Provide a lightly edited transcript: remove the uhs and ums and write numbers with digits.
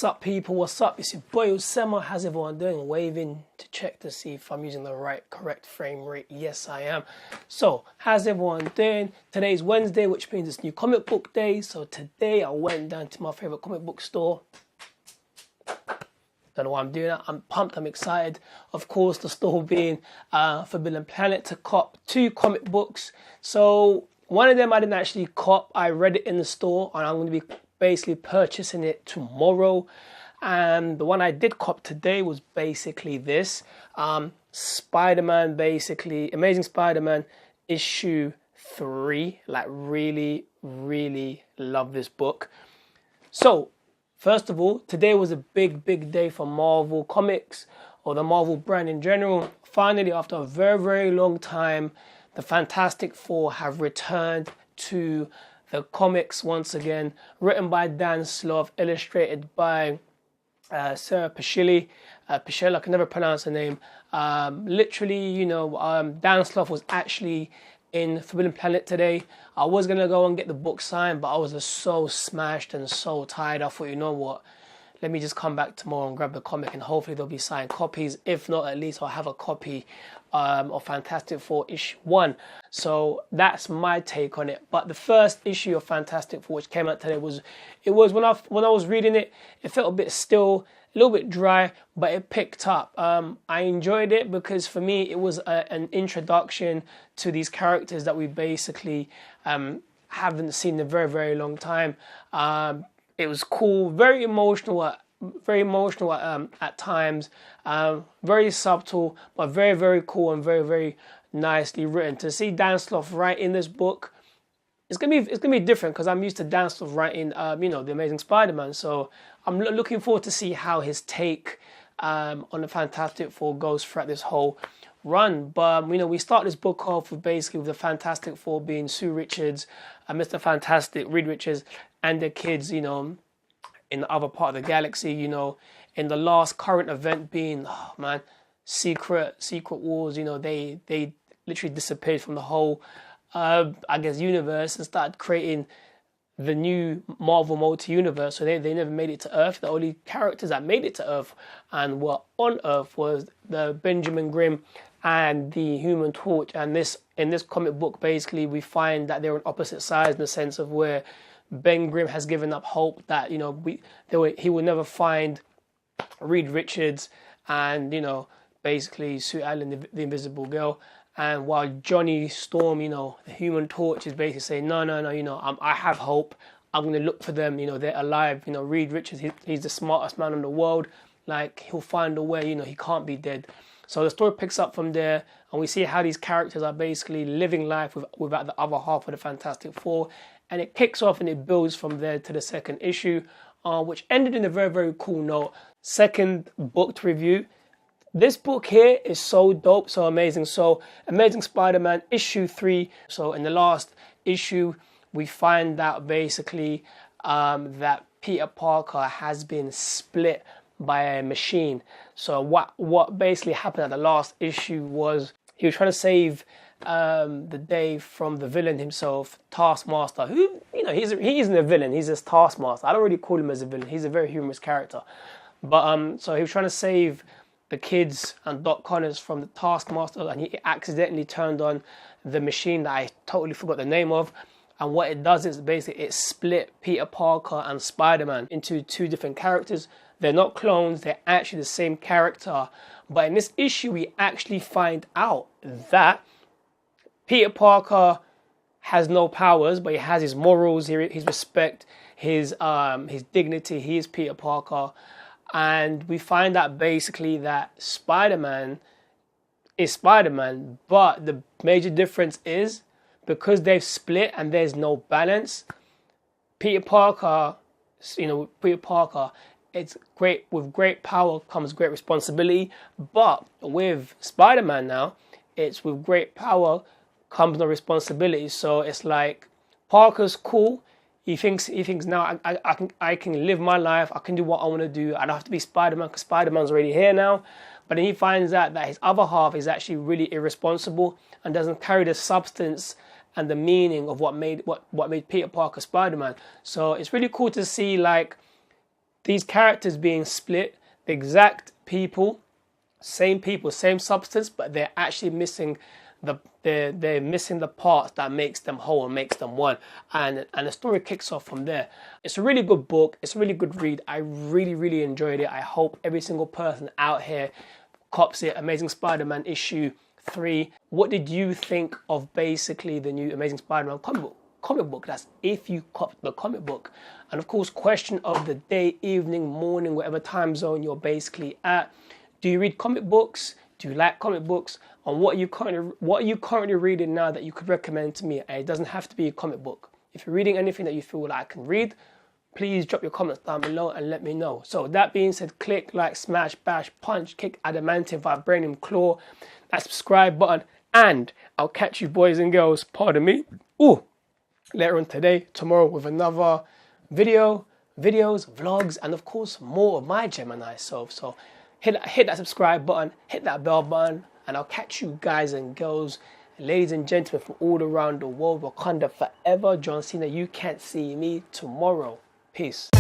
What's up, people? What's up? It's your boy Usema. How's everyone doing? Waving to check to see if I'm using the correct frame rate. Yes, I am. So, how's everyone doing? Today's Wednesday, which means it's new comic book day. So today I went down to my favorite comic book store. Don't know why I'm doing that. I'm pumped. I'm excited. Of course, the store being Forbidden Planet to cop 2 comic books. So one of them I didn't actually cop. I read it in the store, and I'm going to be basically purchasing it tomorrow. And the one I did cop today was basically this. Spider-Man, basically. Amazing Spider-Man issue 3. Like, really, really love this book. So, first of all, today was a big, big day for Marvel Comics, or the Marvel brand in general. Finally, after a very, very long time, the Fantastic Four have returned to the comics once again. Written by Dan Slott, illustrated by Sarah Pashili. Pashel, I can never pronounce her name. Literally, Dan Slott was actually in Forbidden Planet today. I was going to go and get the book signed, but I was just so smashed and so tired. I thought, you know what? Let me just come back tomorrow and grab the comic, and hopefully there'll be signed copies. If not, at least I'll have a copy of Fantastic Four issue 1. So that's my take on it. But the first issue of Fantastic Four, which came out today, was when I was reading it, it felt a bit still, a little bit dry, but it picked up. I enjoyed it because for me it was an introduction to these characters that we basically haven't seen in a very, very long time. It was cool, very emotional at times, very subtle, but very, very cool and very, very nicely written. To see Dan Slott write in this book, it's gonna be different because I'm used to Dan Slott writing, The Amazing Spider-Man. So I'm looking forward to see how his take on the Fantastic Four goes throughout this whole run. But we start this book off with the Fantastic Four being Sue Richards, Mr. Fantastic, Reed Richards, and the kids, in the other part of the galaxy, in the last current event being, Secret Wars, they literally disappeared from the whole, universe and started creating the new Marvel multi-universe. So they never made it to Earth. The only characters that made it to Earth and were on Earth was the Benjamin Grimm and the Human Torch. And in this comic book, basically, we find that they're on opposite sides in the sense of where Ben Grimm has given up hope that he will never find Reed Richards and basically Sue Allen, the Invisible Girl. And while Johnny Storm, the Human Torch, is basically saying no, I have hope. I'm going to look for them. They're alive. Reed Richards, he's the smartest man in the world. Like, he'll find a way. He can't be dead. So the story picks up from there, and we see how these characters are basically living life without the other half of the Fantastic Four. And it kicks off and it builds from there to the second issue, which ended in a very, very cool note. Second book to review. This book here is so dope, so amazing. So, Amazing Spider-Man issue 3. So, in the last issue, we find out basically that Peter Parker has been split by a machine. So, what basically happened at the last issue was he was trying to save the day from the villain himself, Taskmaster, who, he isn't a villain, he's just Taskmaster. I don't really call him as a villain, he's a very humorous character. But so he was trying to save the kids and Doc Connors from the Taskmaster, and he accidentally turned on the machine that I totally forgot the name of. And what it does is basically it split Peter Parker and Spider-Man into 2 different characters. They're not clones, they're actually the same character. But in this issue, we actually find out that Peter Parker has no powers, but he has his morals, his respect, his dignity. He is Peter Parker. And we find out basically that Spider-Man is Spider-Man, but the major difference is because they've split and there's no balance, Peter Parker, it's great. With great power comes great responsibility. But with Spider-Man now, it's with great power comes no responsibility. So it's like Parker's cool. He thinks now I can live my life. I can do what I want to do. I don't have to be Spider-Man because Spider-Man's already here now. But then he finds out that his other half is actually really irresponsible and doesn't carry the substance and the meaning of what made Peter Parker Spider-Man. So it's really cool to see, like, these characters being split, the exact people, same substance, but they're actually missing they're missing the parts that makes them whole and makes them one, and the story kicks off from there. It's a really good book. It's a really good read. I really enjoyed it. I hope every single person out here cops it. Amazing Spider-Man issue 3. What did you think of basically the new Amazing Spider-Man comic book? That's if you cop the comic book. And of course, question of the day, evening, morning, whatever time zone you're basically at. Do you read comic books? Do you like comic books? And what are you currently reading now that you could recommend to me? And it doesn't have to be a comic book. If you're reading anything that you feel like I can read, please drop your comments down below and let me know. So that being said, click, like, smash, bash, punch, kick, adamantium, vibranium, claw, that subscribe button, and I'll catch you boys and girls, pardon me, later on today, tomorrow with another videos, vlogs, and of course more of my Gemini self. So hit that subscribe button, hit that bell button, and I'll catch you guys and girls, ladies and gentlemen from all around the world. Wakanda forever. John Cena, you can't see me tomorrow. Peace.